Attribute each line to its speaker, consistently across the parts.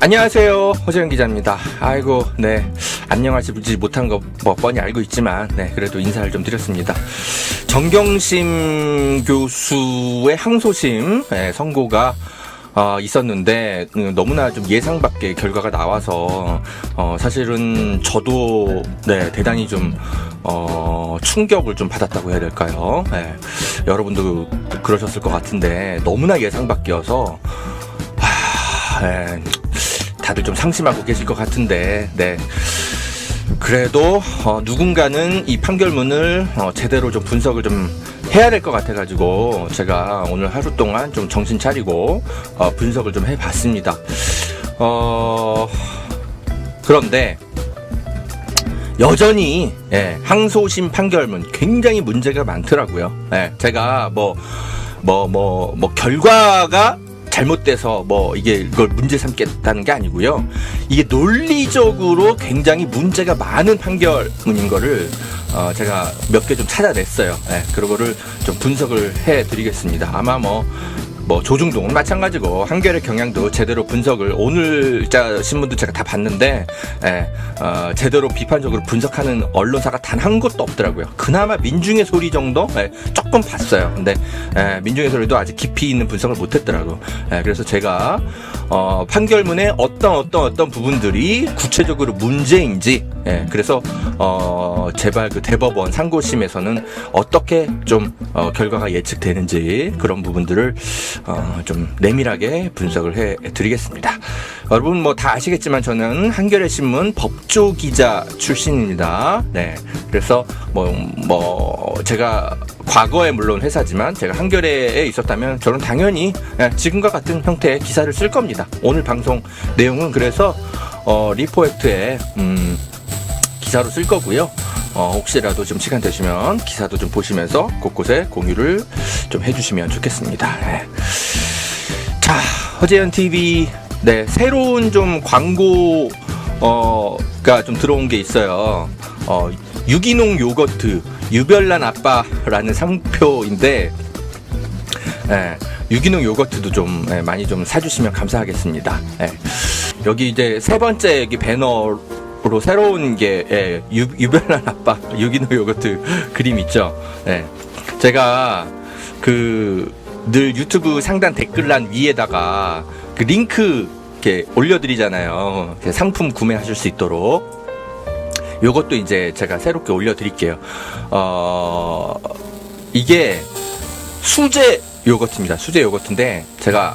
Speaker 1: 안녕하세요, 허재현 기자입니다. 아이고, 네, 안녕하시지 못한 거 뭐 뻔히 알고 있지만, 네, 그래도 인사를 좀 드렸습니다. 정경심 교수의 항소심 선고가 있었는데 너무나 좀 예상 밖의 결과가 나와서 사실은 저도 네, 대단히 좀 충격을 좀 받았다고 해야 될까요? 네, 여러분도 그러셨을 것 같은데 너무나 예상 밖이어서 네, 다들 좀 상심하고 계실 것 같은데, 네. 그래도 누군가는 이 판결문을 제대로 좀 분석을 좀 해야 될 것 같아가지고 제가 오늘 하루 동안 좀 정신 차리고 분석을 좀 해봤습니다. 그런데 여전히 항소심 판결문 굉장히 문제가 많더라고요. 제가 결과가 잘못돼서 이걸 문제 삼겠다는 게 아니고요. 이게 논리적으로 굉장히 문제가 많은 판결문인 거를 제가 몇 개 좀 찾아냈어요. 그거를 좀 분석을 해 드리겠습니다. 아마 조중동은 마찬가지고 한겨레 경향도 제대로 분석을 오늘자 신문도 제가 다 봤는데 제대로 비판적으로 분석하는 언론사가 단 한 곳도 없더라고요. 그나마 민중의 소리 정도 조금 봤어요. 근데 민중의 소리도 아직 깊이 있는 분석을 못했더라고요. 그래서 제가 판결문의 어떤 부분들이 구체적으로 문제인지 그래서 제발 그 대법원 상고심에서는 어떻게 좀 결과가 예측되는지 그런 부분들을 좀 내밀하게 분석을 해 드리겠습니다. 여러분 다 아시겠지만 저는 한겨레 신문 법조 기자 출신입니다. 네. 그래서 제가 과거에 물론 회사지만 제가 한겨레에 있었다면 저는 당연히 지금과 같은 형태의 기사를 쓸 겁니다. 오늘 방송 내용은 그래서 리포액트에 기사로 쓸 거고요. 혹시라도 좀 시간 되시면 기사도 좀 보시면서 곳곳에 공유를 좀 해주시면 좋겠습니다. 네. 자, 허재현 TV 새로운 좀 광고가 좀 들어온 게 있어요. 유기농 요거트 유별난 아빠라는 상표인데 유기농 요거트도 좀 많이 좀 사주시면 감사하겠습니다. 여기 이제 세 번째 여기 배너로 새로운 게 유별난 아빠 유기농 요거트 그림 있죠. 제가 늘 유튜브 상단 댓글란 위에다가 그 링크 이렇게 올려드리잖아요. 상품 구매하실 수 있도록. 요것도 이제 제가 새롭게 올려드릴게요. 이게 수제 요거트입니다. 수제 요거트인데 제가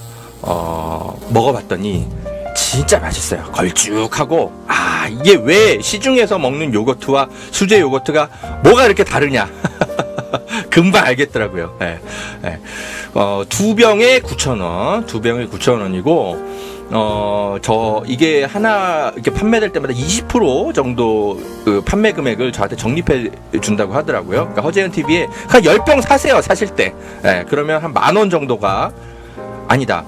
Speaker 1: 먹어봤더니 진짜 맛있어요. 걸쭉하고 이게 왜 시중에서 먹는 요거트와 수제 요거트가 뭐가 이렇게 다르냐 금방 알겠더라고요. 두 병에 9,000원, 두 병에 9,000원이고 이게 하나 이렇게 판매될 때마다 20% 정도 그 판매 금액을 저한테 적립해 준다고 하더라고요. 그러니까 허재현 TV에 한 10병 사세요. 사실 때. 그러면 한 10,000원 정도가 아니다.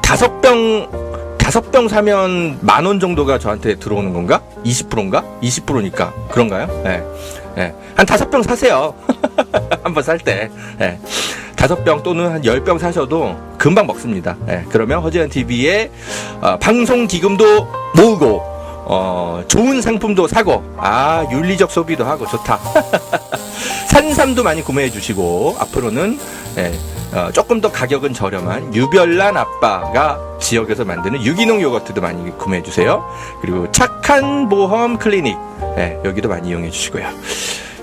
Speaker 1: 5병 사면 10,000원 정도가 저한테 들어오는 건가? 20%인가? 20%니까 그런가요? 한 5병 사세요. 한번 살 때. 5병 또는 한 10병 사셔도 금방 먹습니다. 그러면 허재현 TV에 방송 기금도 모으고 좋은 상품도 사고 윤리적 소비도 하고 좋다. 산삼도 많이 구매해 주시고 앞으로는 조금 더 가격은 저렴한 유별난 아빠가 지역에서 만드는 유기농 요거트도 많이 구매해 주세요. 그리고 착한 보험 클리닉 여기도 많이 이용해 주시고요.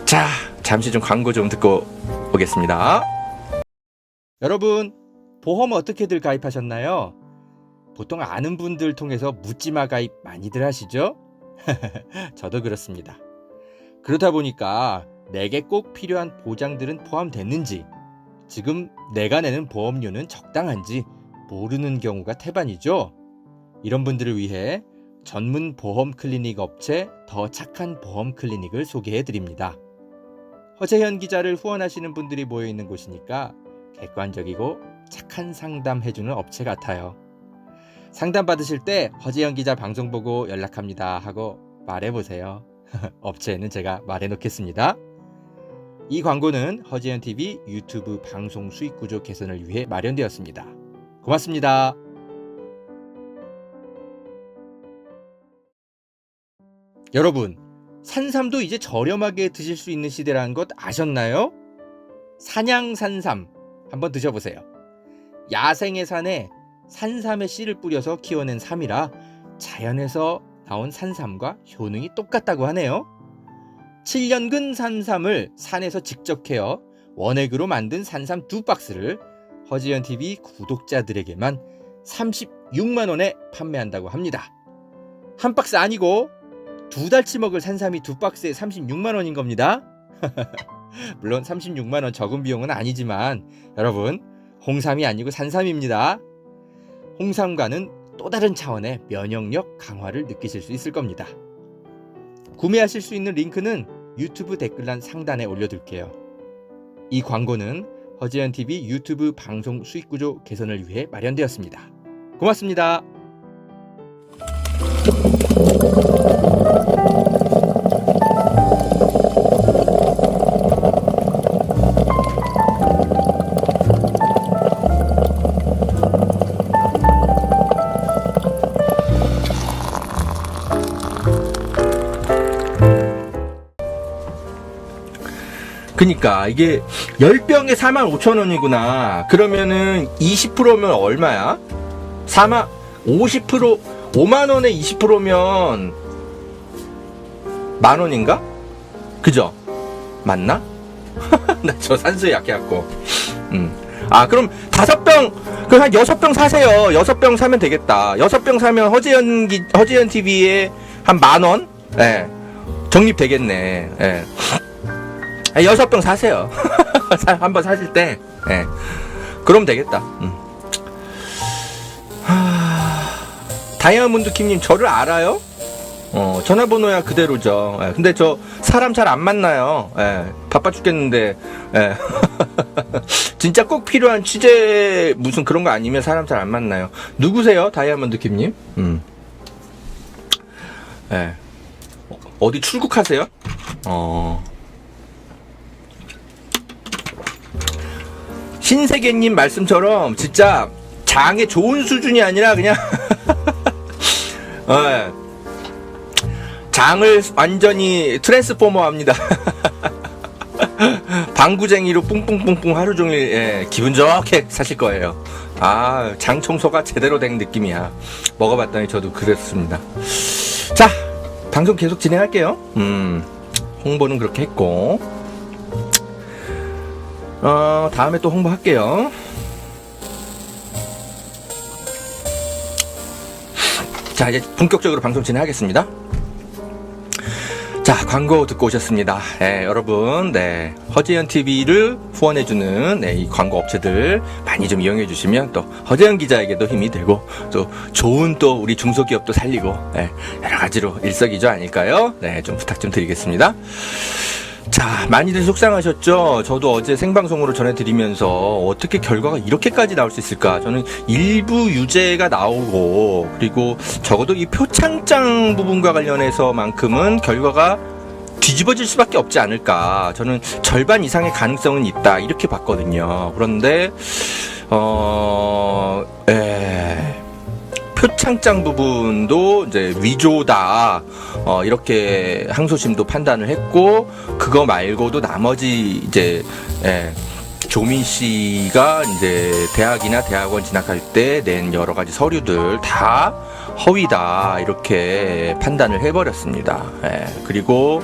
Speaker 1: 자, 잠시 좀 광고 좀 듣고 오겠습니다. 여러분, 보험 어떻게들 가입하셨나요? 보통 아는 분들 통해서 묻지마 가입 많이들 하시죠? 저도 그렇습니다. 그러다 보니까 내게 꼭 필요한 보장들은 포함됐는지, 지금 내가 내는 보험료는 적당한지 모르는 경우가 태반이죠. 이런 분들을 위해 전문 보험 클리닉 업체 더 착한 보험 클리닉을 소개해 드립니다. 허재현 기자를 후원하시는 분들이 모여 있는 곳이니까 객관적이고 착한 상담 해주는 업체 같아요. 상담 받으실 때 허재현 기자 방송 보고 연락합니다 하고 말해보세요. 업체에는 제가 말해놓겠습니다. 이 광고는 허재현 TV 유튜브 방송 수익 구조 개선을 위해 마련되었습니다. 고맙습니다. 여러분, 산삼도 이제 저렴하게 드실 수 있는 시대라는 것 아셨나요? 산양산삼 한번 드셔보세요. 야생의 산에 산삼의 씨를 뿌려서 키워낸 삼이라 자연에서 나온 산삼과 효능이 똑같다고 하네요. 7년근 산삼을 산에서 직접 캐어 원액으로 만든 산삼 2박스를 허지연TV 구독자들에게만 36만원에 판매한다고 합니다. 한 박스 아니고 2달치 먹을 산삼이 2박스에 36만원인 겁니다. 물론 36만원 적은 비용은 아니지만 여러분, 홍삼이 아니고 산삼입니다. 홍삼과는 또 다른 차원의 면역력 강화를 느끼실 수 있을 겁니다. 구매하실 수 있는 링크는 유튜브 댓글란 상단에 올려둘게요. 이 광고는 허지연TV 유튜브 방송 수익구조 개선을 위해 마련되었습니다. 고맙습니다. 그니까 이게 10병에 45,000원이구나. 그러면은 20%면 얼마야? 50%, 5만원에 20%면 만원인가? 그죠? 맞나? 나 저 산수에 약해갖고. 아, 그럼 5병, 그럼 한 6병 사세요. 6병 사면 되겠다. 6병 사면 허지연TV에 한 만원? 예. 적립되겠네. 예. 6병 사세요. 한번 사실 때. 예. 그럼 되겠다. 다이아몬드 킴님, 저를 알아요? 전화번호야 그대로죠. 예. 근데 저 사람 잘 안 만나요. 예. 바빠 죽겠는데. 예. 진짜 꼭 필요한 취재 무슨 그런 거 아니면 사람 잘 안 만나요. 누구세요, 다이아몬드 킴님? 예. 어디 출국하세요? 신세계님 말씀처럼 진짜 장에 좋은 수준이 아니라 그냥 장을 완전히 트랜스포머 합니다. 방구쟁이로 뿡뿡뿡뿡 하루 종일 기분 좋게 사실 거예요. 아, 장 청소가 제대로 된 느낌이야. 먹어봤더니 저도 그랬습니다. 자, 방송 계속 진행할게요. 홍보는 그렇게 했고, 다음에 또 홍보할게요. 자, 이제 본격적으로 방송 진행하겠습니다. 자, 광고 듣고 오셨습니다. 네, 여러분, 네, 허지연TV를 후원해주는 이 광고 업체들 많이 좀 이용해주시면 또 허지연 기자에게도 힘이 되고 또 좋은 또 우리 중소기업도 살리고 여러 가지로 일석이조 아닐까요? 네, 좀 부탁 좀 드리겠습니다. 자, 많이들 속상하셨죠? 저도 어제 생방송으로 전해드리면서 어떻게 결과가 이렇게까지 나올 수 있을까? 저는 일부 유죄가 나오고, 그리고 적어도 이 표창장 부분과 관련해서만큼은 결과가 뒤집어질 수밖에 없지 않을까. 저는 절반 이상의 가능성은 있다, 이렇게 봤거든요. 그런데 표창장 부분도 이제 위조다, 이렇게 항소심도 판단을 했고, 그거 말고도 나머지 이제 조민 씨가 이제 대학이나 대학원 진학할 때 낸 여러 가지 서류들 다 허위다, 이렇게 판단을 해버렸습니다. 그리고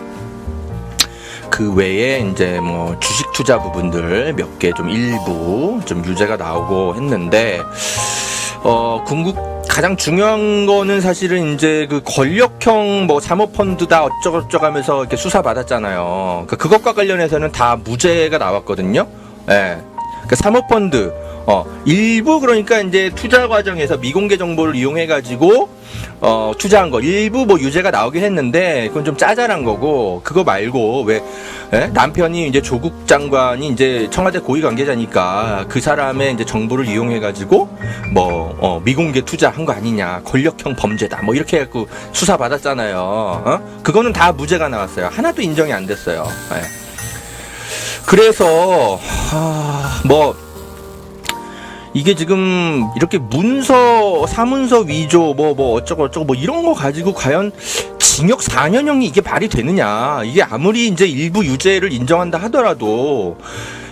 Speaker 1: 그 외에 이제 뭐 주식 투자 부분들 몇 개 좀 일부 좀 유죄가 나오고 했는데, 궁극 가장 중요한 거는 사실은 이제 그 권력형 뭐 사모펀드다 어쩌고저쩌고 하면서 이렇게 수사 받았잖아요. 그것과 관련해서는 다 무죄가 나왔거든요. 그 사모펀드 일부, 그러니까 이제 투자 과정에서 미공개 정보를 이용해 가지고 투자한 거 일부 뭐 유죄가 나오긴 했는데, 그건 좀 짜잘한 거고, 그거 말고 왜 남편이 이제 조국 장관이 이제 청와대 고위 관계자니까 그 사람의 이제 정보를 이용해 가지고 뭐 미공개 투자한 거 아니냐, 권력형 범죄다, 뭐 이렇게 해갖고 수사 받았잖아요. 그거는 다 무죄가 나왔어요. 하나도 인정이 안 됐어요. 그래서 뭐 이게 지금 이렇게 문서, 사문서 위조, 뭐 어쩌고 뭐 이런 거 가지고 과연 징역 4년형이 이게 말이 되느냐. 이게 아무리 이제 일부 유죄를 인정한다 하더라도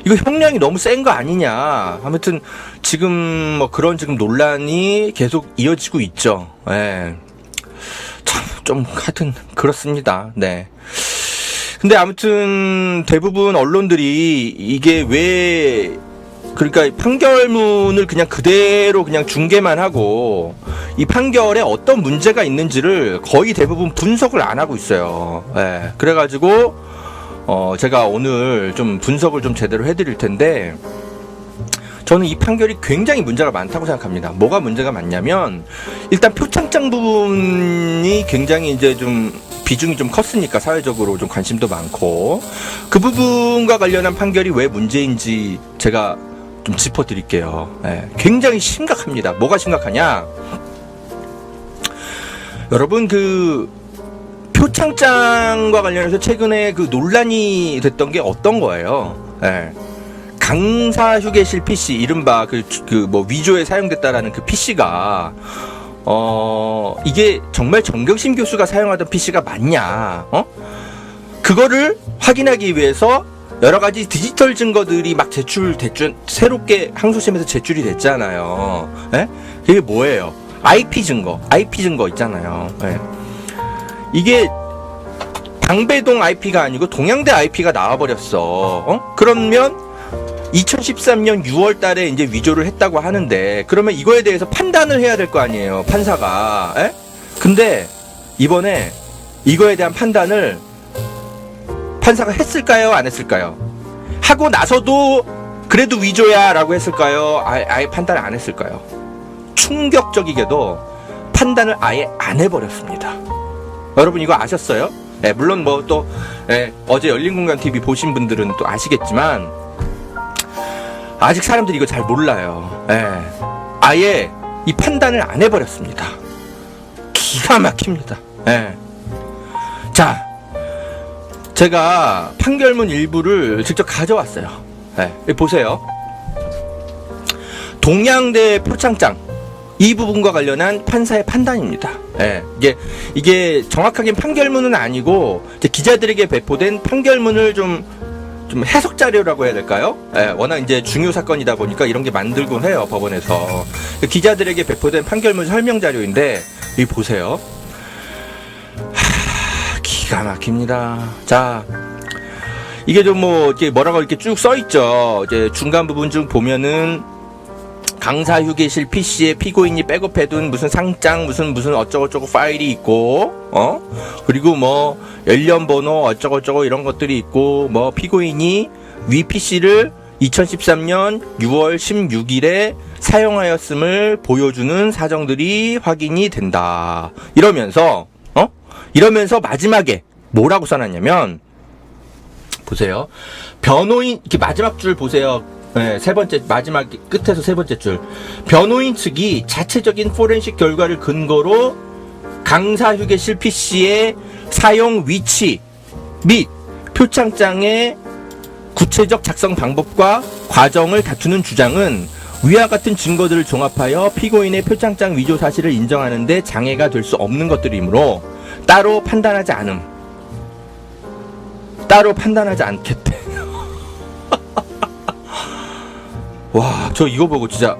Speaker 1: 이거 형량이 너무 센 거 아니냐. 아무튼 지금 뭐 그런 지금 논란이 계속 이어지고 있죠. 예. 참, 좀 하여튼 그렇습니다. 네. 근데 아무튼 대부분 언론들이 이게 왜 그러니까 판결문을 그냥 그대로 그냥 중계만 하고 이 판결에 어떤 문제가 있는지를 거의 대부분 분석을 안 하고 있어요. 예. 그래가지고 제가 오늘 좀 분석을 좀 제대로 해드릴 텐데 저는 이 판결이 굉장히 문제가 많다고 생각합니다. 뭐가 문제가 많냐면 일단 표창장 부분이 굉장히 이제 좀 비중이 좀 컸으니까 사회적으로 좀 관심도 많고 그 부분과 관련한 판결이 왜 문제인지 제가 좀 짚어드릴게요. 네, 굉장히 심각합니다. 뭐가 심각하냐? 여러분 그 표창장과 관련해서 최근에 그 논란이 됐던 게 어떤 거예요? 네. 강사 휴게실 PC 이른바 그 뭐 위조에 사용됐다라는 그 PC가 이게 정말 정경심 교수가 사용하던 PC가 맞냐? 그거를 확인하기 위해서 여러 가지 디지털 증거들이 막 제출됐죠. 새롭게 항소심에서 제출이 됐잖아요. 예? 그게 뭐예요? IP 증거 있잖아요. 예. 이게 방배동 IP가 아니고 동양대 IP가 나와버렸어. 그러면 2013년 6월 달에 이제 위조를 했다고 하는데 그러면 이거에 대해서 판단을 해야 될 거 아니에요. 판사가. 예? 근데 이번에 이거에 대한 판단을 판사가 했을까요? 안 했을까요? 하고 나서도 그래도 위조야 라고 했을까요? 아예 판단을 안 했을까요? 충격적이게도 판단을 아예 안 해버렸습니다. 여러분 이거 아셨어요? 네, 물론 뭐 또 어제 열린공감TV 보신 분들은 또 아시겠지만 아직 사람들이 이거 잘 몰라요. 아예 이 판단을 안 해버렸습니다. 기가 막힙니다. 자, 제가 판결문 일부를 직접 가져왔어요. 보세요. 동양대 표창장 이 부분과 관련한 판사의 판단입니다. 이게 정확하게 판결문은 아니고 이제 기자들에게 배포된 판결문을 좀 해석 자료라고 해야 될까요? 워낙 이제 중요 사건이다 보니까 이런 게 만들곤 해요, 법원에서. 기자들에게 배포된 판결문 설명 자료인데 여기 보세요. 기가 막힙니다. 자, 이게 좀 뭐 이렇게 뭐라고 이렇게 쭉 써 있죠. 이제 중간 부분 중 보면은 강사 휴게실 PC에 피고인이 백업해둔 무슨 상장 무슨 어쩌고저쩌고 파일이 있고 그리고 뭐 연령번호 어쩌고저쩌고 이런 것들이 있고 뭐 피고인이 위 PC를 2013년 6월 16일에 사용하였음을 보여주는 사정들이 확인이 된다. 이러면서 마지막에 뭐라고 써놨냐면 보세요. 변호인 이렇게 마지막 줄 보세요. 세 번째 마지막 끝에서 세 번째 줄. 변호인 측이 자체적인 포렌식 결과를 근거로 강사 휴게실 PC의 사용 위치 및 표창장의 구체적 작성 방법과 과정을 다투는 주장은 위와 같은 증거들을 종합하여 피고인의 표창장 위조 사실을 인정하는 데 장애가 될 수 없는 것들이므로 따로 판단하지 않겠대. 와, 저 이거 보고 진짜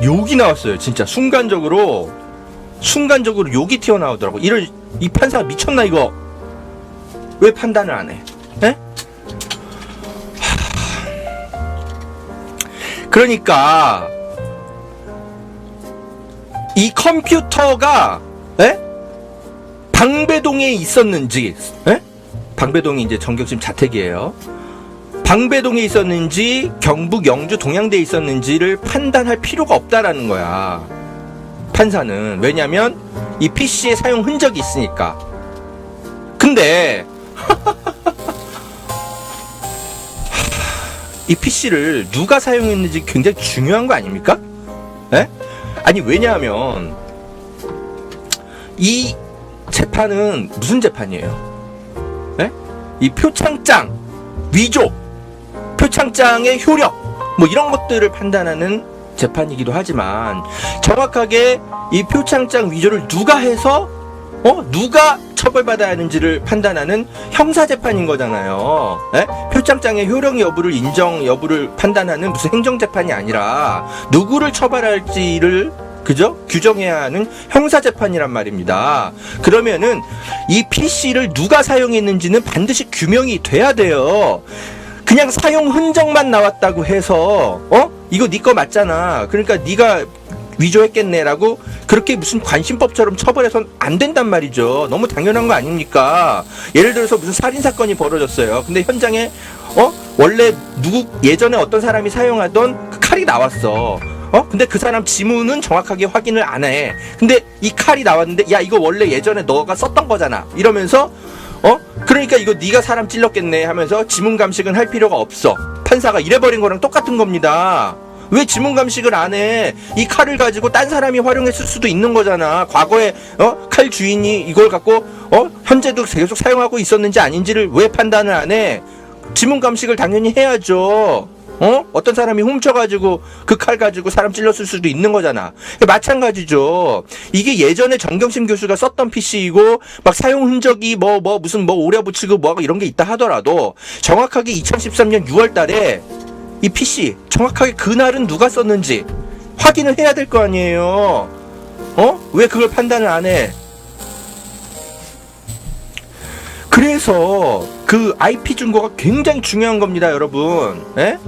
Speaker 1: 욕이 나왔어요. 진짜 순간적으로 욕이 튀어나오더라고. 이 판사가 미쳤나 이거? 왜 판단을 안 해? 그러니까 이 컴퓨터가 방배동에 있었는지, 방배동이 이제 정경심 자택이에요. 방배동에 있었는지 경북 영주 동양대에 있었는지를 판단할 필요가 없다라는 거야. 판사는. 왜냐면 이 PC의 사용 흔적이 있으니까. 근데 이 PC를 누가 사용했는지 굉장히 중요한 거 아닙니까? 아니 왜냐하면 이 재판은 무슨 재판이에요? 이 표창장 위조, 표창장의 효력 뭐 이런 것들을 판단하는 재판이기도 하지만 정확하게 이 표창장 위조를 누가 해서 누가 처벌받아야 하는지를 판단하는 형사재판인 거잖아요. 에? 표창장의 효력 여부를 인정 여부를 판단하는 무슨 행정재판이 아니라 누구를 처벌할지를 그죠? 규정해야 하는 형사재판이란 말입니다. 그러면은 이 PC를 누가 사용했는지는 반드시 규명이 돼야 돼요. 그냥 사용 흔적만 나왔다고 해서 이거 네 거 맞잖아. 그러니까 네가 위조했겠네라고 그렇게 무슨 관심법처럼 처벌해서는 안 된단 말이죠. 너무 당연한 거 아닙니까? 예를 들어서 무슨 살인사건이 벌어졌어요. 근데 현장에 원래 예전에 어떤 사람이 사용하던 그 칼이 나왔어. 근데 그 사람 지문은 정확하게 확인을 안 해. 근데 이 칼이 나왔는데 야 이거 원래 예전에 너가 썼던 거잖아 이러면서 그러니까 이거 네가 사람 찔렀겠네 하면서 지문 감식은 할 필요가 없어. 판사가 이래버린 거랑 똑같은 겁니다. 왜 지문 감식을 안 해? 이 칼을 가지고 딴 사람이 활용했을 수도 있는 거잖아. 과거에 칼 주인이 이걸 갖고 현재도 계속 사용하고 있었는지 아닌지를 왜 판단을 안 해? 지문 감식을 당연히 해야죠. 어떤 사람이 훔쳐가지고 그 칼 가지고 사람 찔렀을 수도 있는 거잖아. 마찬가지죠. 이게 예전에 정경심 교수가 썼던 PC이고 막 사용 흔적이 무슨 오려 붙이고 이런 게 있다 하더라도 정확하게 2013년 6월 달에 이 PC 정확하게 그날은 누가 썼는지 확인을 해야 될 거 아니에요. 왜 그걸 판단을 안 해? 그래서 그 IP 증거가 굉장히 중요한 겁니다, 여러분. 에?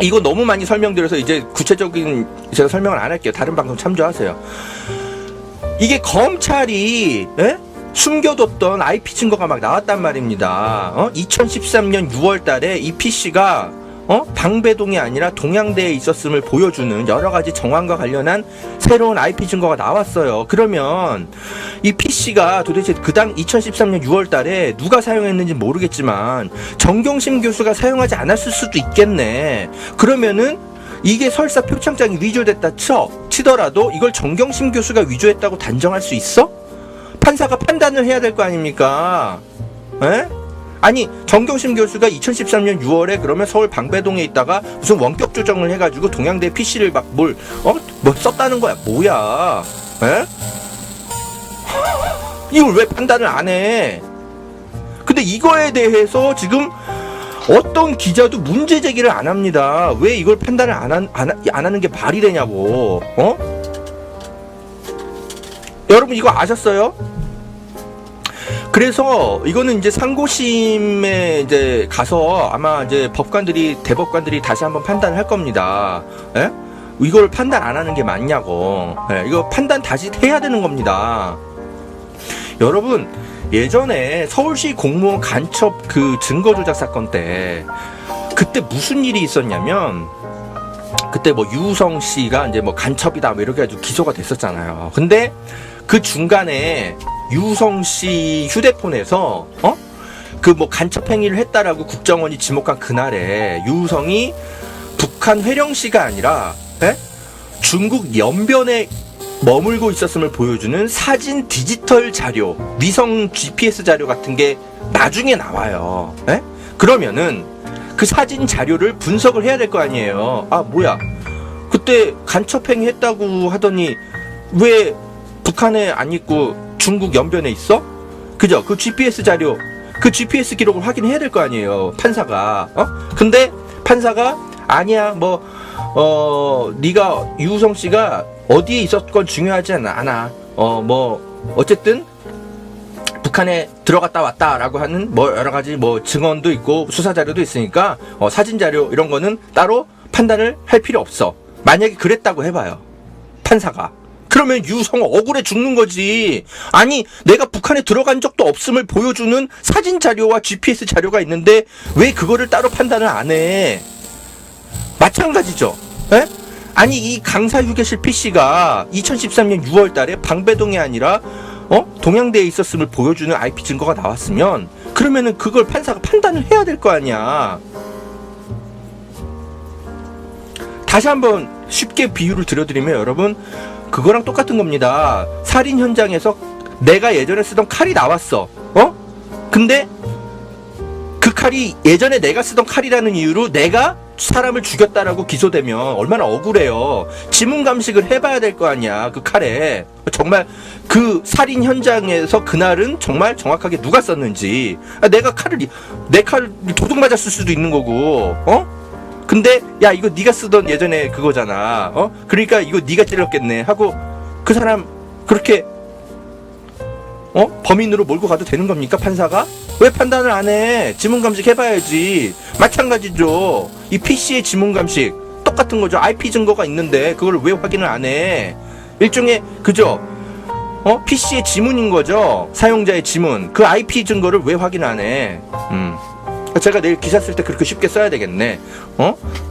Speaker 1: 이거 너무 많이 설명드려서 이제 구체적인 제가 설명을 안 할게요. 다른 방송 참조하세요. 이게 검찰이 숨겨뒀던 IP 증거가 막 나왔단 말입니다. 2013년 6월 달에 이 PC가 방배동이 아니라 동양대에 있었음을 보여주는 여러 가지 정황과 관련한 새로운 IP 증거가 나왔어요. 그러면 이 PC가 도대체 그 당 2013년 6월 달에 누가 사용했는지 모르겠지만 정경심 교수가 사용하지 않았을 수도 있겠네. 그러면은 이게 설사 표창장이 위조됐다 치더라도 이걸 정경심 교수가 위조했다고 단정할 수 있어? 판사가 판단을 해야 될 거 아닙니까? 에? 아니 정경심 교수가 2013년 6월에 그러면 서울 방배동에 있다가 무슨 원격 조정을 해가지고 동양대 PC를 막 뭘 썼다는 거야. 뭐야? 에? 이걸 왜 판단을 안 해? 근데 이거에 대해서 지금 어떤 기자도 문제 제기를 안 합니다. 왜 이걸 판단을 안 하는 게 말이 되냐고. 여러분 이거 아셨어요? 그래서 이거는 이제 상고심에 이제 가서 아마 이제 대법관들이 다시 한번 판단을 할 겁니다. 예? 이걸 판단 안 하는 게 맞냐고. 예? 이거 판단 다시 해야 되는 겁니다. 여러분, 예전에 서울시 공무원 간첩 그 증거 조작 사건 때 그때 무슨 일이 있었냐면 그때 유우성 씨가 이제 간첩이다 이렇게 해가지고 기소가 됐었잖아요. 근데 그 중간에 유우성 씨 휴대폰에서 그 간첩 행위를 했다라고 국정원이 지목한 그날에 유우성이 북한 회령시가 아니라 중국 연변에 머물고 있었음을 보여주는 사진 디지털 자료, 위성 GPS 자료 같은 게 나중에 나와요. 그러면은 그 사진 자료를 분석을 해야 될 거 아니에요. 아 뭐야, 그때 간첩 행위 했다고 하더니 왜 북한에 안 있고 중국 연변에 있어? 그죠? 그 GPS 자료, 그 GPS 기록을 확인해야 될 거 아니에요, 판사가. 근데 판사가 아니야, 네가 유우성 씨가 어디에 있었건 중요하지 않아. 어쨌든 북한에 들어갔다 왔다라고 하는 여러 가지 증언도 있고 수사 자료도 있으니까 사진 자료 이런 거는 따로 판단을 할 필요 없어. 만약에 그랬다고 해봐요, 판사가. 그러면 유우성은 억울해 죽는 거지. 아니 내가 북한에 들어간 적도 없음을 보여주는 사진 자료와 GPS 자료가 있는데 왜 그거를 따로 판단을 안 해? 마찬가지죠. 아니 이 강사 휴게실 PC가 2013년 6월 달에 방배동이 아니라 동양대에 있었음을 보여주는 IP 증거가 나왔으면 그러면은 그걸 판사가 판단을 해야 될 거 아니야. 다시 한번 쉽게 비유를 들어드리면 여러분, 그거랑 똑같은 겁니다. 살인 현장에서 내가 예전에 쓰던 칼이 나왔어. 근데 그 칼이 예전에 내가 쓰던 칼이라는 이유로 내가 사람을 죽였다라고 기소되면 얼마나 억울해요. 지문 감식을 해봐야 될 거 아니야. 그 칼에 정말 그 살인 현장에서 그날은 정말 정확하게 누가 썼는지. 내가 내 칼을 도둑 맞았을 수도 있는 거고, 근데 야 이거 네가 쓰던 예전에 그거잖아. 그러니까 이거 네가 찔렀겠네 하고 그 사람 그렇게 범인으로 몰고 가도 되는 겁니까, 판사가? 왜 판단을 안 해? 지문 감식 해봐야지. 마찬가지죠. 이 PC의 지문 감식 똑같은 거죠. IP 증거가 있는데 그걸 왜 확인을 안 해? 일종의 그죠? PC의 지문인 거죠. 사용자의 지문. 그 IP 증거를 왜 확인 안 해? 제가 내일 기사 쓸 때 그렇게 쉽게 써야 되겠네.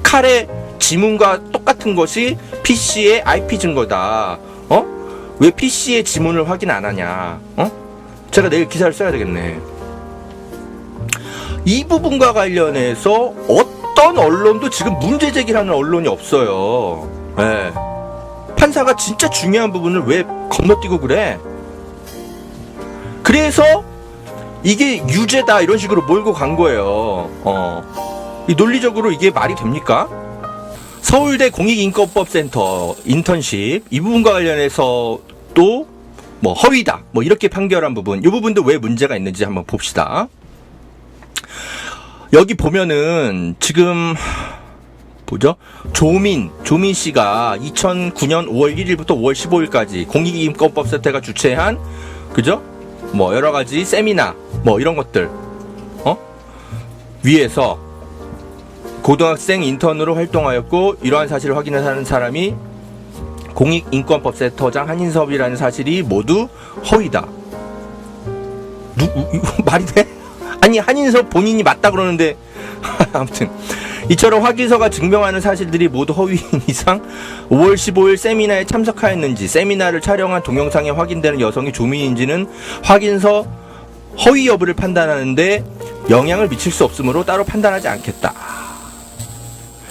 Speaker 1: 칼의 지문과 똑같은 것이 PC의 IP 증거다. 왜 PC의 지문을 확인 안 하냐? 제가 내일 기사를 써야 되겠네. 이 부분과 관련해서 어떤 언론도 지금 문제 제기하는 언론이 없어요. 네. 판사가 진짜 중요한 부분을 왜 건너뛰고 그래? 그래서 이게 유죄다 이런 식으로 몰고 간 거예요. 이 논리적으로 이게 말이 됩니까? 서울대 공익인권법센터 인턴십 이 부분과 관련해서 또 뭐 허위다 뭐 이렇게 판결한 부분, 이 부분도 왜 문제가 있는지 한번 봅시다. 여기 보면은 지금 뭐죠? 조민 씨가 2009년 5월 1일부터 5월 15일까지 공익인권법센터가 주최한 그죠? 뭐 여러 가지 세미나 뭐 이런 것들 위에서 고등학생 인턴으로 활동하였고 이러한 사실을 확인하는 사람이 공익인권법센터장 한인섭이라는 사실이 모두 허위다. 말이 돼? 아니 한인섭 본인이 맞다 그러는데 아무튼 이처럼 확인서가 증명하는 사실들이 모두 허위인 이상 5월 15일 세미나에 참석하였는지 세미나를 촬영한 동영상에 확인되는 여성이 조민인지는 확인서 허위 여부를 판단하는데 영향을 미칠 수 없으므로 따로 판단하지 않겠다.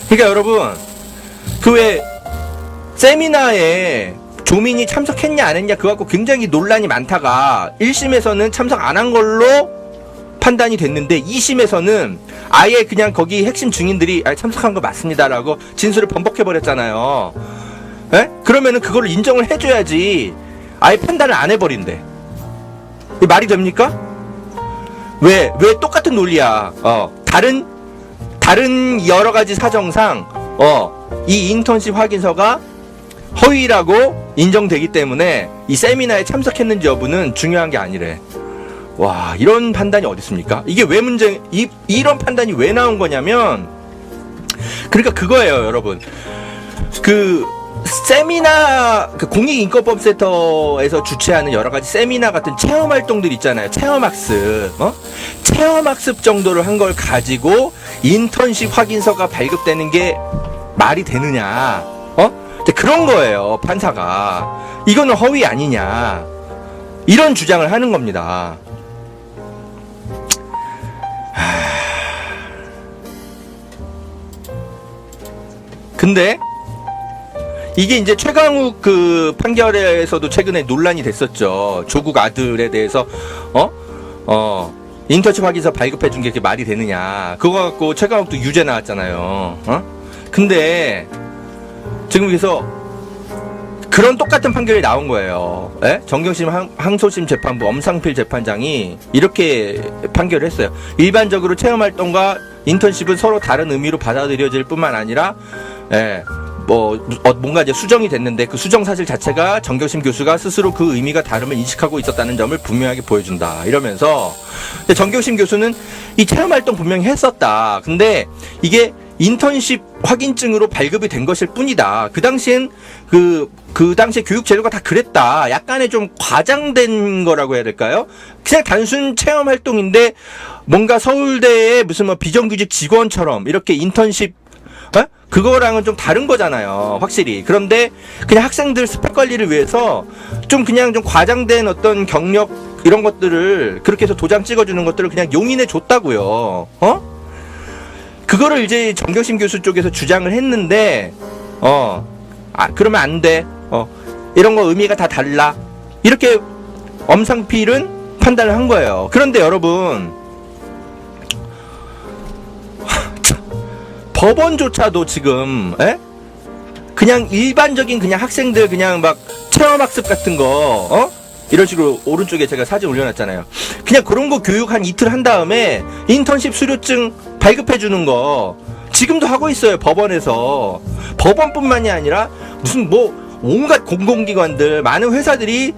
Speaker 1: 그러니까 여러분 그 왜 세미나에 조민이 참석했냐 안 했냐 그거 갖고 굉장히 논란이 많다가 1심에서는 참석 안 한 걸로 판단이 됐는데 2심에서는 아예 그냥 거기 핵심 증인들이 참석한 거 맞습니다라고 진술을 번복해버렸잖아요. 에? 그러면은 그걸 인정을 해줘야지 아예 판단을 안 해버린대. 이 말이 됩니까? 왜 똑같은 논리야. 다른 여러 가지 사정상 이 인턴십 확인서가 허위라고 인정되기 때문에 이 세미나에 참석했는지 여부는 중요한 게 아니래. 와, 이런 판단이 어디 있습니까? 이게 왜 이런 판단이 왜 나온 거냐면, 그러니까 그거예요, 여러분. 그 세미나, 그 공익인권법센터에서 주최하는 여러 가지 세미나 같은 체험 활동들 있잖아요. 체험학습, 체험학습 정도를 한 걸 가지고 인턴십 확인서가 발급되는 게 말이 되느냐, 그런 거예요, 판사가. 이거는 허위 아니냐, 이런 주장을 하는 겁니다. 근데 이게 이제 최강욱 그 판결에서도 최근에 논란이 됐었죠. 조국 아들에 대해서 인턴십 확인서 발급해 준 게 그게 말이 되느냐. 그거 갖고 최강욱도 유죄 나왔잖아요. 근데 지금 그래서 그런 똑같은 판결이 나온 거예요. 정경심 항소심 재판부 엄상필 재판장이 이렇게 판결을 했어요. 일반적으로 체험활동과 인턴십은 서로 다른 의미로 받아들여질 뿐만 아니라 뭔가 이제 수정이 됐는데 그 수정 사실 자체가 정경심 교수가 스스로 그 의미가 다름을 인식하고 있었다는 점을 분명하게 보여준다. 이러면서 정경심 교수는 이 체험활동 분명히 했었다. 근데 이게 인턴십 확인증으로 발급이 된 것일 뿐이다. 그 당시엔 그 당시에 교육 제도가 다 그랬다. 약간의 좀 과장된 거라고 해야 될까요? 그냥 단순 체험 활동인데 뭔가 서울대의 무슨 뭐 비정규직 직원처럼 이렇게 인턴십 그거랑은 좀 다른 거잖아요, 확실히. 그런데 그냥 학생들 스펙 관리를 위해서 좀 그냥 좀 과장된 어떤 경력 이런 것들을 그렇게 해서 도장 찍어주는 것들을 그냥 용인해 줬다고요. 그거를 이제 정경심 교수 쪽에서 주장을 했는데 그러면 안 돼. 이런 거 의미가 다 달라. 이렇게 엄상필은 판단을 한 거예요. 그런데 여러분 법원조차도 지금 그냥 일반적인 그냥 학생들 그냥 막 체험학습 같은 거 이런 식으로 오른쪽에 제가 사진 올려놨잖아요. 그냥 그런 거 교육 한 이틀 한 다음에 인턴십 수료증 발급해 주는 거 지금도 하고 있어요. 법원에서. 법원뿐만이 아니라 무슨 뭐 온갖 공공기관들 많은 회사들이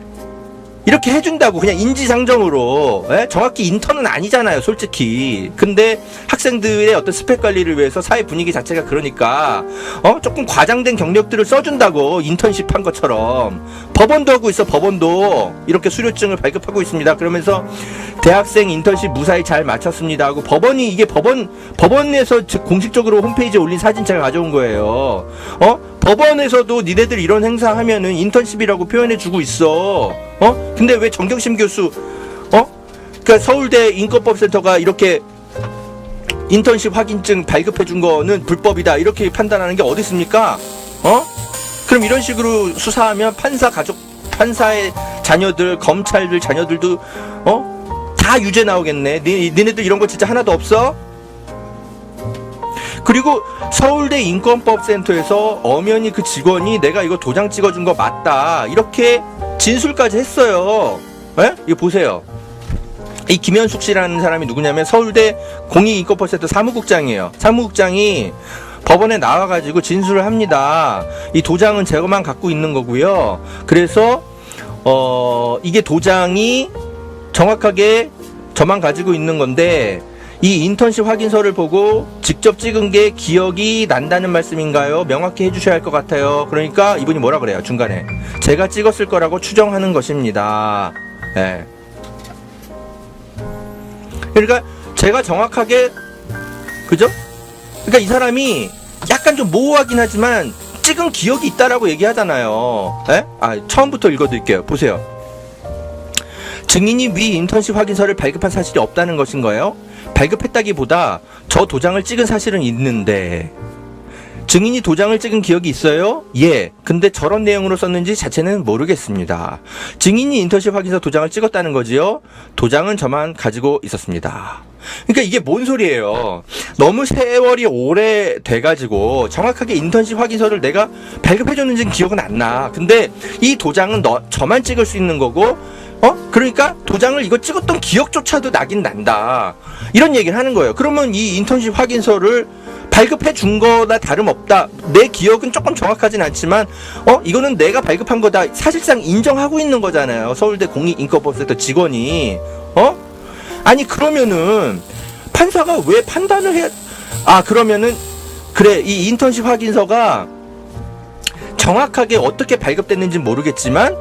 Speaker 1: 이렇게 해준다고 그냥 인지상정으로. 정확히 인턴은 아니잖아요, 솔직히. 근데 학생들의 어떤 스펙 관리를 위해서 사회 분위기 자체가 그러니까 조금 과장된 경력들을 써준다고 인턴십 한 것처럼 법원도 하고 있어. 법원도 이렇게 수료증을 발급하고 있습니다. 그러면서 대학생 인턴십 무사히 잘 마쳤습니다 하고 법원이 이게 법원에서 공식적으로 홈페이지에 올린 사진 제가 가져온 거예요. 법원에서도 니네들 이런 행사 하면은 인턴십이라고 표현해주고 있어. 근데 왜 정경심 교수, 그러니까 서울대 인권법센터가 이렇게 인턴십 확인증 발급해준 거는 불법이다 이렇게 판단하는 게 어디 있습니까? 그럼 이런 식으로 수사하면 판사의 자녀들, 검찰들 자녀들도 다 유죄 나오겠네. 니네들 이런 거 진짜 하나도 없어? 그리고 서울대 인권법센터에서 엄연히 그 직원이 내가 이거 도장 찍어준 거 맞다 이렇게 진술까지 했어요. 이거 보세요. 이 김현숙 씨라는 사람이 누구냐면 서울대 공익인권법센터 사무국장이에요. 사무국장이 법원에 나와가지고 진술을 합니다. 이 도장은 제가만 갖고 있는 거고요. 그래서 이게 도장이 정확하게 저만 가지고 있는 건데 이 인턴십 확인서를 보고 직접 찍은 게 기억이 난다는 말씀인가요? 명확히 해주셔야 할 것 같아요. 그러니까 이분이 뭐라 그래요? 중간에 제가 찍었을 거라고 추정하는 것입니다. 그러니까 제가 정확하게 그죠? 그러니까 이 사람이 약간 좀 모호하긴 하지만 찍은 기억이 있다라고 얘기하잖아요. 처음부터 읽어드릴게요. 보세요. 증인이 위 인턴십 확인서를 발급한 사실이 없다는 것인가요? 발급했다기보다 저 도장을 찍은 사실은 있는데 증인이 도장을 찍은 기억이 있어요? 예. 근데 저런 내용으로 썼는지 자체는 모르겠습니다. 증인이 인턴십 확인서 도장을 찍었다는 거지요? 도장은 저만 가지고 있었습니다. 그러니까 이게 뭔 소리예요? 너무 세월이 오래돼가지고 정확하게 인턴십 확인서를 내가 발급해줬는지는 기억은 안 나. 근데 이 도장은 저만 찍을 수 있는 거고 그러니까 도장을 이거 찍었던 기억조차도 나긴 난다. 이런 얘기를 하는 거예요. 그러면 이 인턴십 확인서를 발급해 준 거나 다름없다. 내 기억은 조금 정확하진 않지만 이거는 내가 발급한 거다. 사실상 인정하고 있는 거잖아요. 서울대 공익인권법센터 직원이. 아니 그러면은 판사가 왜 판단을 해야 그러면은 그래 이 인턴십 확인서가 정확하게 어떻게 발급됐는지는 모르겠지만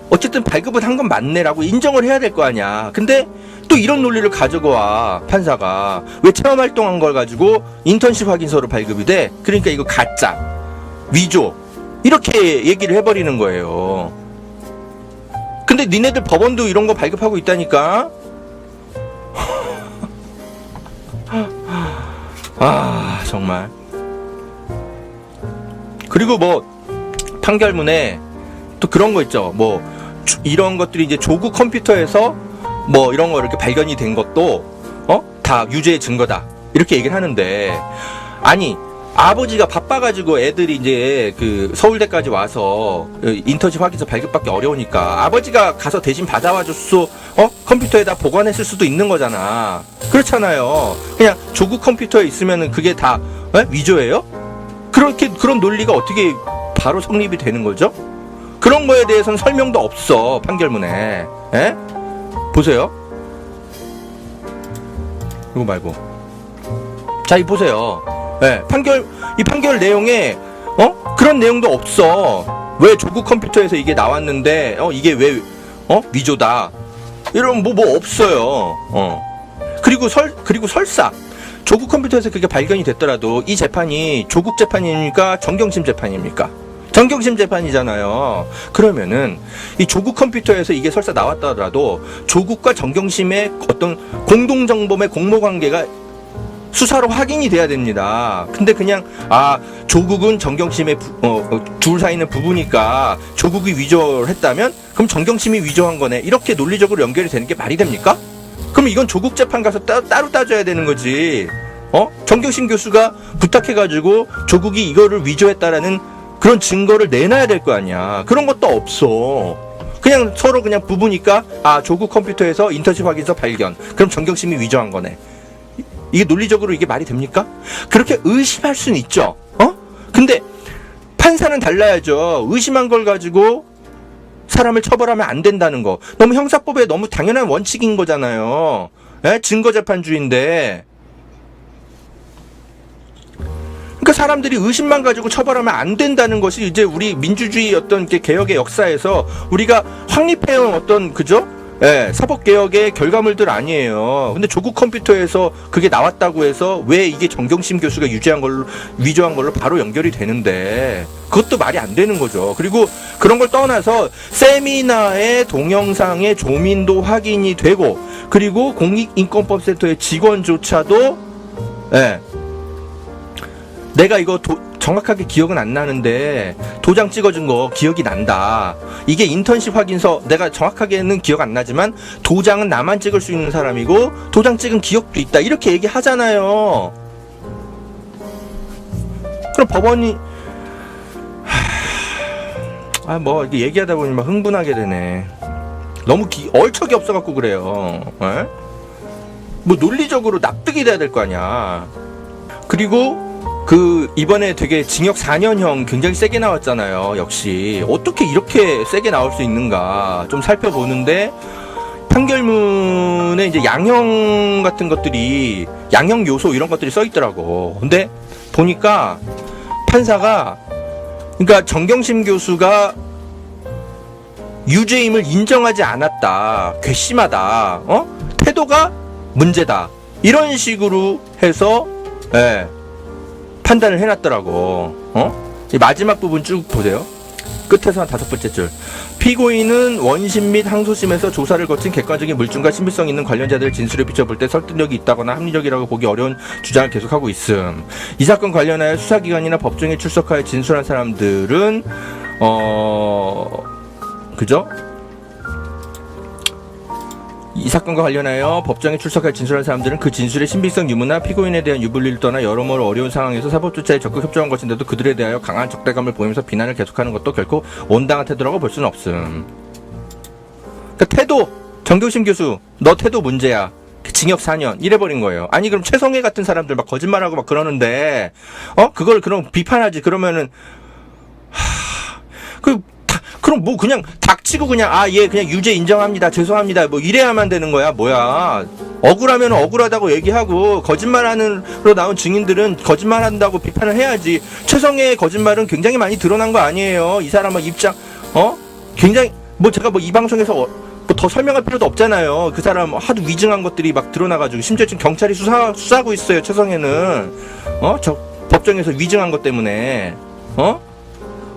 Speaker 1: 어쨌든 발급은 한 건 맞네라고 인정을 해야 될 거 아니야. 근데 또 이런 논리를 가지고 와 판사가. 왜 체험 활동한 걸 가지고 인턴십 확인서로 발급이 돼? 그러니까 이거 가짜, 위조 이렇게 얘기를 해버리는 거예요. 근데 니네들 법원도 이런 거 발급하고 있다니까. 정말. 그리고 뭐 판결문에 또 그런 거 있죠. 뭐 이런 것들이 이제 조국 컴퓨터에서 뭐 이런 거 이렇게 발견이 된 것도 다 유죄의 증거다 이렇게 얘기를 하는데, 아니 아버지가 바빠가지고 애들이 이제 그 서울대까지 와서 인턴십 확인서 발급받기 어려우니까 아버지가 가서 대신 받아와줬어. 컴퓨터에다 보관했을 수도 있는 거잖아. 그렇잖아요. 그냥 조국 컴퓨터에 있으면은 그게 다 위조예요? 그런 논리가 어떻게 바로 성립이 되는 거죠? 그런 거에 대해서는 설명도 없어 판결문에. 보세요. 이거 말고 자, 이 보세요. 이 판결 내용에 그런 내용도 없어. 왜 조국 컴퓨터에서 이게 나왔는데 이게 왜 위조다 이런 뭐 없어요. 그리고 설사 조국 컴퓨터에서 그게 발견이 됐더라도 이 재판이 조국 재판입니까? 정경심 재판입니까? 정경심 재판이잖아요. 그러면은 이 조국 컴퓨터에서 이게 설사 나왔더라도 조국과 정경심의 어떤 공동정범의 공모관계가 수사로 확인이 돼야 됩니다. 근데 그냥 조국은 정경심의 둘 사이는 부부니까 조국이 위조를 했다면 그럼 정경심이 위조한 거네, 이렇게 논리적으로 연결이 되는 게 말이 됩니까? 그럼 이건 조국 재판 가서 따로 따져야 되는 거지. 정경심 교수가 부탁해가지고 조국이 이거를 위조했다라는 그런 증거를 내놔야 될 거 아니야. 그런 것도 없어. 그냥 서로 그냥 부부니까 조국 컴퓨터에서 인턴십 확인서 발견. 그럼 정경심이 위조한 거네. 이게 논리적으로 이게 말이 됩니까? 그렇게 의심할 수는 있죠. 근데 판사는 달라야죠. 의심한 걸 가지고 사람을 처벌하면 안 된다는 거. 너무 형사법에 너무 당연한 원칙인 거잖아요. 증거재판주의인데. 그러니까 사람들이 의심만 가지고 처벌하면 안 된다는 것이 이제 우리 민주주의 어떤 개혁의 역사에서 우리가 확립해온 어떤 사법개혁의 결과물들 아니에요. 근데 조국 컴퓨터에서 그게 나왔다고 해서 왜 이게 정경심 교수가 위조한 걸로 바로 연결이 되는데 그것도 말이 안 되는 거죠. 그리고 그런 걸 떠나서 세미나의 동영상의 조민도 확인이 되고 그리고 공익인권법센터의 직원조차도 내가 이거 정확하게 기억은 안 나는데 도장 찍어준 거 기억이 난다. 이게 인턴십 확인서 내가 정확하게는 기억 안 나지만 도장은 나만 찍을 수 있는 사람이고 도장 찍은 기억도 있다. 이렇게 얘기하잖아요. 그럼 법원이 이렇게 얘기하다 보니 막 흥분하게 되네. 너무 얼척이 없어갖고 그래요. 뭐 논리적으로 납득이 돼야 될 거 아니야. 그리고 이번에 되게 징역 4년형 굉장히 세게 나왔잖아요. 역시 어떻게 이렇게 세게 나올 수 있는가 좀 살펴보는데 판결문에 이제 양형 같은 것들이 양형 요소 이런 것들이 써 있더라고. 근데 보니까 판사가 그러니까 정경심 교수가 유죄임을 인정하지 않았다. 괘씸하다. 태도가 문제다. 이런 식으로 해서 판단을 해놨더라고. 이 마지막 부분 쭉 보세요. 끝에서 한 5번째 줄. 피고인은 원심 및 항소심에서 조사를 거친 객관적인 물증과 신빙성 있는 관련자들의 진술에 비춰볼 때 설득력이 있다거나 합리적이라고 보기 어려운 주장을 계속하고 있음. 이 사건 관련하여 수사기관이나 법정에 출석하여 진술한 사람들은 이 사건과 관련하여 법정에 출석할 진술한 사람들은 그 진술의 신빙성 유무나 피고인에 대한 유불리를 떠나 여러모로 어려운 상황에서 사법조차에 적극 협조한 것인데도 그들에 대하여 강한 적대감을 보이면서 비난을 계속하는 것도 결코 온당한 태도라고 볼 수는 없음. 그러니까 태도, 정경심 교수, 너 태도 문제야. 징역 4년 이래버린 거예요. 아니 그럼 최성애 같은 사람들 막 거짓말하고 막 그러는데 그걸 그럼 비판하지. 그러면은 그럼 뭐 그냥 닥치고 그냥 얘 그냥 유죄 인정합니다. 죄송합니다. 뭐 이래야만 되는 거야. 뭐야. 억울하면 억울하다고 얘기하고 거짓말하는로 나온 증인들은 거짓말한다고 비판을 해야지. 최성애의 거짓말은 굉장히 많이 드러난 거 아니에요. 이 사람은 입장 굉장히 제가 이 방송에서 더 설명할 필요도 없잖아요. 그 사람 하도 위증한 것들이 막 드러나가지고 심지어 지금 경찰이 수사하고 있어요. 최성애는 법정에서 위증한 것 때문에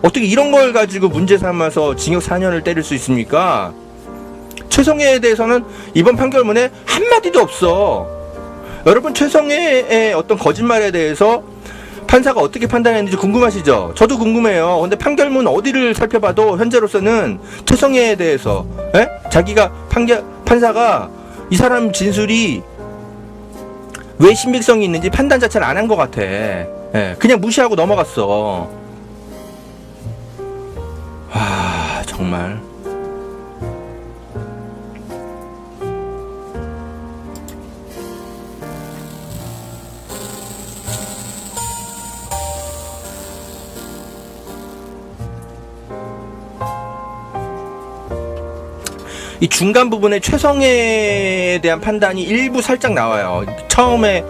Speaker 1: 어떻게 이런 걸 가지고 문제 삼아서 징역 4년을 때릴 수 있습니까? 최성애에 대해서는 이번 판결문에 한마디도 없어. 여러분 최성애의 어떤 거짓말에 대해서 판사가 어떻게 판단했는지 궁금하시죠? 저도 궁금해요. 근데 판결문 어디를 살펴봐도 현재로서는 최성애에 대해서 자기가 판사가 이 사람 진술이 왜 신빙성이 있는지 판단 자체를 안 한 것 같아. 그냥 무시하고 넘어갔어. 와, 정말. 이 중간 부분에 최성애에 대한 판단이 일부 살짝 나와요. 처음에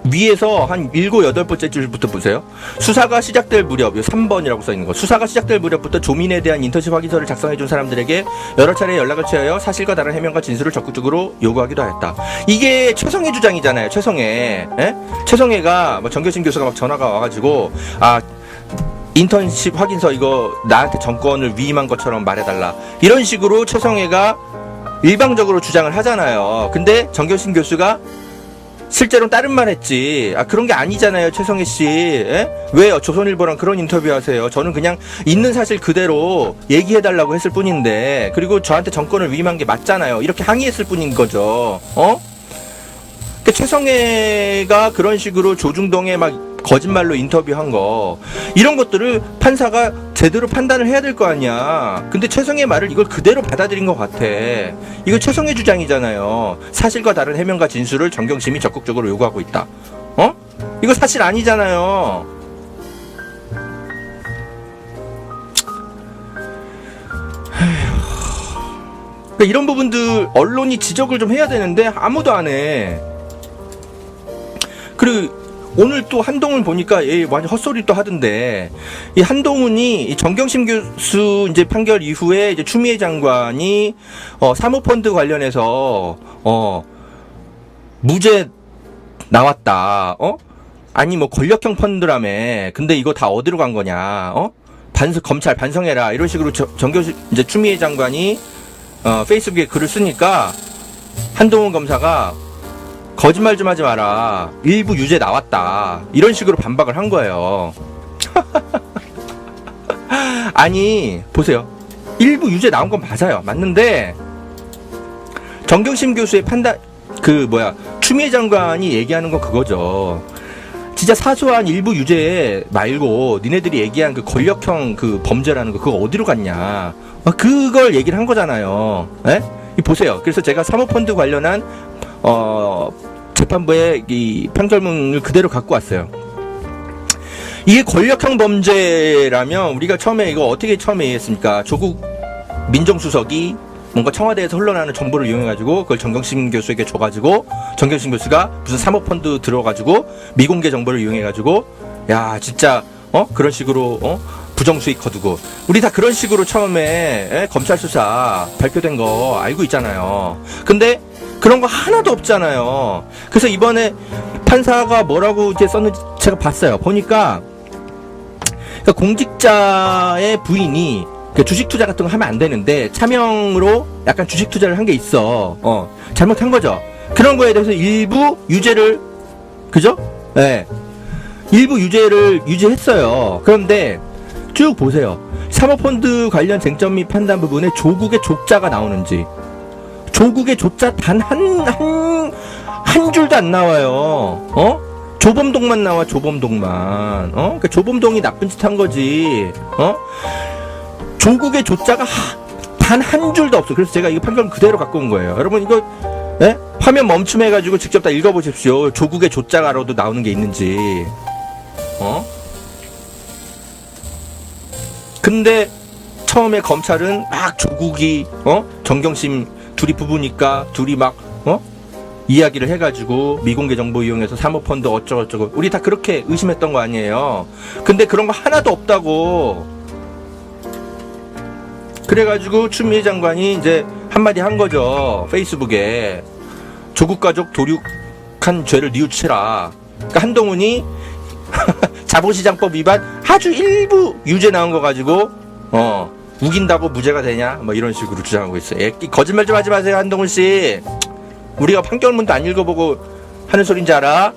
Speaker 1: 위에서 한 7, 8번째 줄부터 보세요. 수사가 시작될 무렵, 3번이라고 써있는 거. 수사가 시작될 무렵부터 조민에 대한 인턴십 확인서를 작성해준 사람들에게 여러 차례 연락을 취하여 사실과 다른 해명과 진술을 적극적으로 요구하기도 하였다. 이게 최성애 주장이잖아요. 최성애. 최성애가 정경심 교수가 막 전화가 와가지고 인턴십 확인서 이거 나한테 정권을 위임한 것처럼 말해달라. 이런 식으로 최성애가 일방적으로 주장을 하잖아요. 근데 정경심 교수가 실제로는 다른 말 했지. 그런 게 아니잖아요, 최성애 씨. 왜 조선일보랑 그런 인터뷰 하세요? 저는 그냥 있는 사실 그대로 얘기해달라고 했을 뿐인데, 그리고 저한테 정권을 위임한 게 맞잖아요. 이렇게 항의했을 뿐인 거죠. 그러니까 최성애가 그런 식으로 조중동에 막 거짓말로 인터뷰한 거, 이런 것들을 판사가 제대로 판단을 해야 될 거 아니야. 근데 최성애 말을 이걸 그대로 받아들인 것 같아. 이거 최성애 주장이잖아요. 사실과 다른 해명과 진술을 정경심이 적극적으로 요구하고 있다. 이거 사실 아니잖아요. 그러니까 이런 부분들 언론이 지적을 좀 해야 되는데 아무도 안 해. 그리고 오늘 또 한동훈 보니까 얘 완전 헛소리 또 하던데, 이 한동훈이 이 정경심 교수 이제 판결 이후에 이제 추미애 장관이 사모펀드 관련해서 무죄 나왔다. 아니 뭐 권력형 펀드라며. 근데 이거 다 어디로 간 거냐? 검찰 반성해라. 이런 식으로 정경심 이제 추미애 장관이 페이스북에 글을 쓰니까 한동훈 검사가 거짓말 좀 하지 마라. 일부 유죄 나왔다. 이런 식으로 반박을 한 거예요. 아니, 보세요. 일부 유죄 나온 건 맞아요. 맞는데, 정경심 교수의 판단, 추미애 장관이 얘기하는 건 그거죠. 진짜 사소한 일부 유죄 말고, 니네들이 얘기한 그 권력형 그 범죄라는 거, 그거 어디로 갔냐. 그걸 얘기를 한 거잖아요. 에? 보세요. 그래서 제가 사모펀드 관련한 재판부의 이 판결문을 그대로 갖고 왔어요. 이게 권력형 범죄라면 우리가 처음에 이거 어떻게 처음에 이해했습니까? 조국 민정수석이 뭔가 청와대에서 흘러나오는 정보를 이용해가지고 그걸 정경심 교수에게 줘가지고 정경심 교수가 무슨 사모펀드 들어가지고 미공개 정보를 이용해가지고 야 진짜 그런 식으로 부정수익 거두고 우리 다 그런 식으로 처음에 검찰 수사 발표된 거 알고 있잖아요. 근데 그런 거 하나도 없잖아요. 그래서 이번에 판사가 뭐라고 이제 썼는지 제가 봤어요. 보니까 그러니까 공직자의 부인이 주식 투자 같은 거 하면 안 되는데 차명으로 약간 주식 투자를 한 게 있어. 잘못한 거죠. 그런 거에 대해서 일부 유죄를, 그죠? 네. 일부 유죄를 유지했어요. 그런데 쭉 보세요. 사모펀드 관련 쟁점 및 판단 부분에 조국의 조자가 나오는지. 조국의 조자 단 한 줄도 안 나와요. 조범동만 나와, 조범동만. 그러니까 조범동이 나쁜 짓 한 거지. 조국의 조자가 단 한 줄도 없어. 그래서 제가 이거 판결 그대로 갖고 온 거예요. 여러분 이거 화면 멈춤해가지고 직접 다 읽어보십시오. 조국의 조자가로도 나오는 게 있는지. 근데 처음에 검찰은 막 조국이 정경심 둘이 부부니까 둘이 막 이야기를 해가지고 미공개 정보 이용해서 사모펀드 어쩌고저쩌고 우리 다 그렇게 의심했던 거 아니에요. 근데 그런 거 하나도 없다고. 그래가지고 추미애 장관이 이제 한마디 한 거죠. 페이스북에 조국 가족 도륙한 죄를 뉘우치라. 그러니까 한동훈이 자본시장법 위반 아주 일부 유죄 나온 거 가지고 우긴다고 무죄가 되냐? 뭐 이런 식으로 주장하고 있어요. 거짓말 좀 하지 마세요, 한동훈 씨. 우리가 판결문도 안 읽어보고 하는 소린지 알아?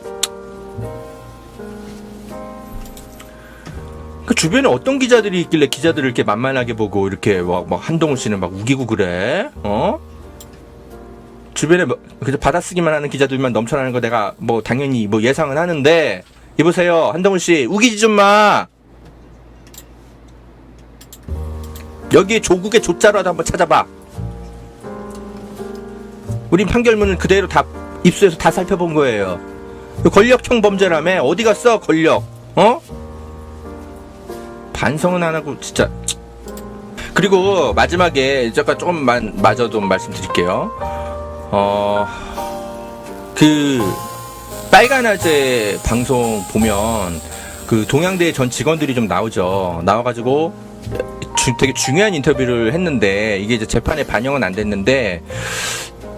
Speaker 1: 그 주변에 어떤 기자들이 있길래 기자들을 이렇게 만만하게 보고 이렇게 막 한동훈 씨는 막 우기고 그래? 주변에 그저 받아쓰기만 하는 기자들만 넘쳐나는 거 내가 뭐 당연히 뭐 예상은 하는데 이보세요, 한동훈 씨 우기지 좀 마. 여기에 조국의 조자라도 한번 찾아봐. 우린 판결문을 그대로 다 입수해서 다 살펴본 거예요. 권력형 범죄라며. 어디 갔어 권력? 반성은 안 하고 진짜. 그리고 마지막에 잠깐 조금만 마저 좀 말씀드릴게요. 빨간아재 방송 보면 그 동양대 전 직원들이 좀 나오죠. 나와가지고 되게 중요한 인터뷰를 했는데 이게 이제 재판에 반영은 안 됐는데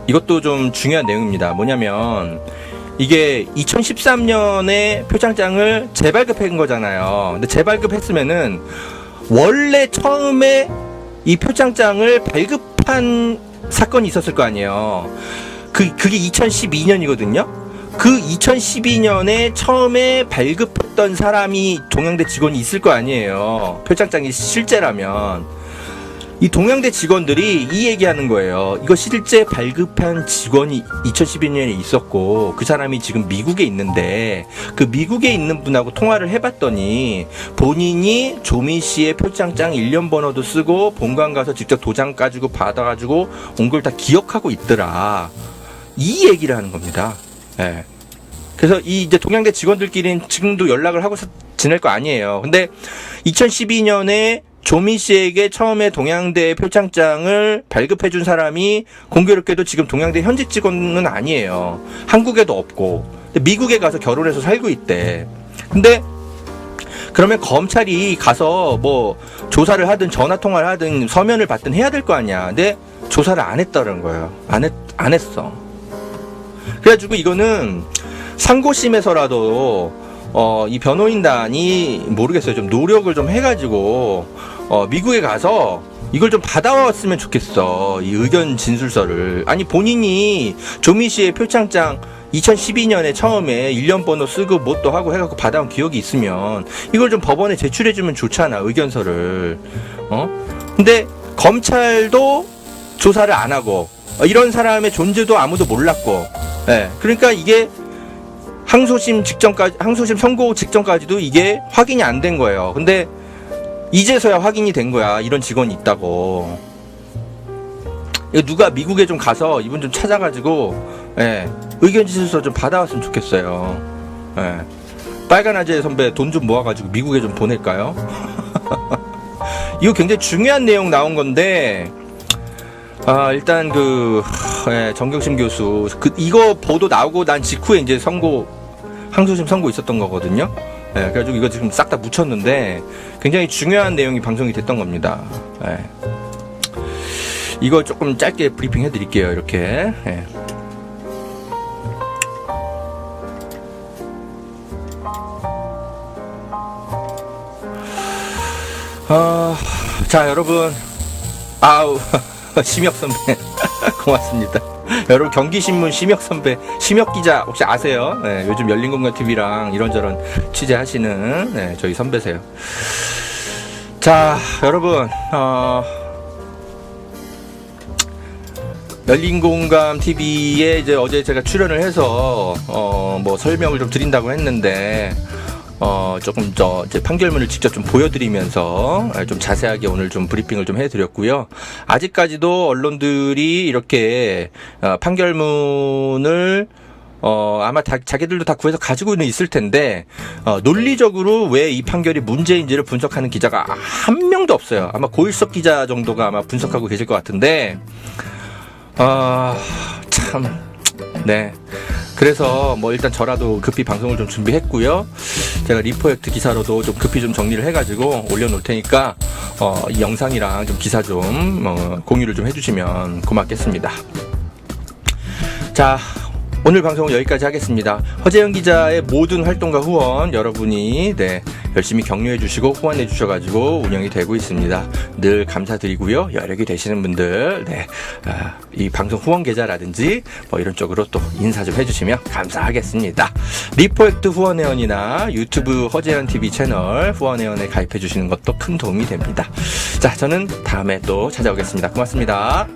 Speaker 1: 이것도 좀 중요한 내용입니다. 뭐냐면 이게 2013년에 표창장을 재발급한 거잖아요. 근데 재발급했으면은 원래 처음에 이 표창장을 발급한 사건이 있었을 거 아니에요. 그게 2012년이거든요. 그 2012년에 처음에 발급했던 사람이 동양대 직원이 있을 거 아니에요. 표창장이 실제라면. 이 동양대 직원들이 이 얘기하는 거예요. 이거 실제 발급한 직원이 2012년에 있었고 그 사람이 지금 미국에 있는데 그 미국에 있는 분하고 통화를 해봤더니 본인이 조미 씨의 표창장 1년 번호도 쓰고 본관 가서 직접 도장 까지고 받아가지고 온 걸 다 기억하고 있더라. 이 얘기를 하는 겁니다. 예. 그래서 이 이제 동양대 직원들끼리는 지금도 연락을 하고 지낼 거 아니에요. 근데 2012년에 조미 씨에게 처음에 동양대 표창장을 발급해준 사람이 공교롭게도 지금 동양대 현직 직원은 아니에요. 한국에도 없고 미국에 가서 결혼해서 살고 있대. 근데 그러면 검찰이 가서 뭐 조사를 하든 전화 통화를 하든 서면을 받든 해야 될 거 아니야. 근데 조사를 안 했다는 거예요. 안 했어. 그래가지고 이거는 상고심에서라도 이 변호인단이 모르겠어요. 좀 노력을 좀 해가지고 미국에 가서 이걸 좀 받아왔으면 좋겠어. 이 의견 진술서를. 아니 본인이 조미 씨의 표창장 2012년에 처음에 1년 번호 쓰고 뭣도 하고 해갖고 받아온 기억이 있으면 이걸 좀 법원에 제출해주면 좋잖아. 의견서를. 근데 검찰도 조사를 안 하고 이런 사람의 존재도 아무도 몰랐고. 예. 그러니까 이게 항소심 선고 직전까지도 이게 확인이 안 된 거예요. 근데 이제서야 확인이 된 거야. 이런 직원이 있다고. 이거 누가 미국에 좀 가서 이분 좀 찾아가지고, 예, 의견 진술서 좀 받아왔으면 좋겠어요. 예. 빨간 아재 선배 돈 좀 모아가지고 미국에 좀 보낼까요? 이거 굉장히 중요한 내용 나온 건데, 일단 예, 정경심 교수 이거 보도 나오고 난 직후에 이제 항소심 선고 있었던 거거든요. 예, 그래가지고 이거 지금 싹 다 묻혔는데 굉장히 중요한 내용이 방송이 됐던 겁니다. 예. 이거 조금 짧게 브리핑 해드릴게요. 이렇게. 예. 자, 여러분. 심혁 선배. 고맙습니다. 여러분, 경기신문 심혁 선배, 심혁 기자 혹시 아세요? 네, 요즘 열린공감TV랑 이런저런 취재하시는, 네, 저희 선배세요. 자, 여러분, 열린공감TV에 이제 어제 제가 출연을 해서, 뭐 설명을 좀 드린다고 했는데, 조금 이제 판결문을 직접 좀 보여드리면서 좀 자세하게 오늘 좀 브리핑을 좀 해드렸고요. 아직까지도 언론들이 이렇게 판결문을 아마 자기들도 다 구해서 가지고는 있을 텐데 논리적으로 왜 이 판결이 문제인지를 분석하는 기자가 한 명도 없어요. 아마 고일석 기자 정도가 아마 분석하고 계실 것 같은데 참, 네. 그래서 뭐 일단 저라도 급히 방송을 좀 준비했고요. 제가 리포액트 기사로도 좀 급히 좀 정리를 해가지고 올려놓을 테니까 이 영상이랑 좀 기사 좀 공유를 좀 해주시면 고맙겠습니다. 자, 오늘 방송은 여기까지 하겠습니다. 허재영 기자의 모든 활동과 후원 여러분이 열심히 격려해 주시고 후원해 주셔가지고 운영이 되고 있습니다. 늘 감사드리고요. 여력이 되시는 분들 이 방송 후원 계좌라든지 뭐 이런 쪽으로 또 인사 좀 해주시면 감사하겠습니다. 리포액트 후원회원이나 유튜브 허재현TV 채널 후원회원에 가입해 주시는 것도 큰 도움이 됩니다. 자, 저는 다음에 또 찾아오겠습니다. 고맙습니다.